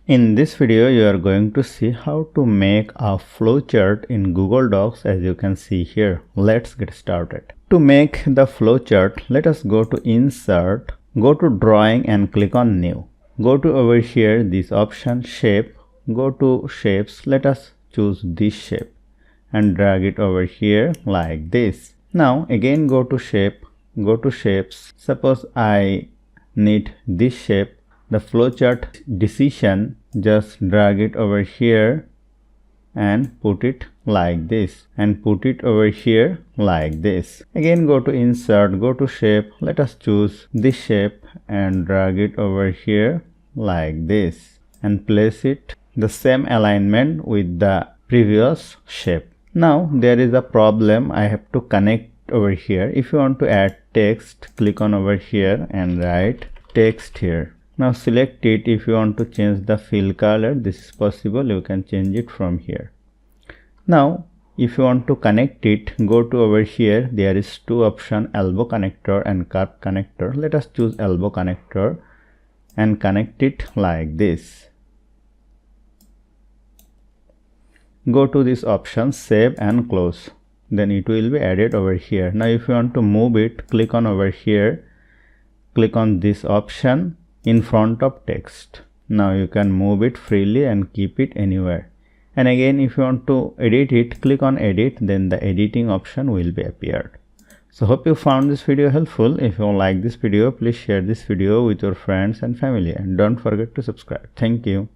In this video, you are going to see how to make a flowchart in Google Docs, as you can see here. Let's get started. To make the flowchart, let us go to Insert, go to Drawing and click on New. Go to over here this option Shape, go to Shapes, let us choose this shape and drag it over here like this. Now again go to Shape, go to Shapes. Suppose I need this shape, the flowchart decision, just drag it over here and put it like this and put it over here like this. Again go to Insert, go to Shape, let us choose this shape and drag it over here like this and place it the same alignment with the previous shape. Now there is a problem, I have to connect over here. If you want to add text, click on over here and write text here. Now select it. If you want to change the fill color, this is possible, you can change it from here. Now if you want to connect it, go to over here, there is two options, elbow connector and curve connector. Let us choose elbow connector and connect it like this. Go to this option, save and close, then it will be added over here. Now if you want to move it, click on over here, click on this option in front of text. Now you can move it freely and keep it anywhere. And again, if you want to edit it, click on edit, then the editing option will be appeared. So hope you found this video helpful. If you like this video, please share this video with your friends and family and don't forget to subscribe. Thank you.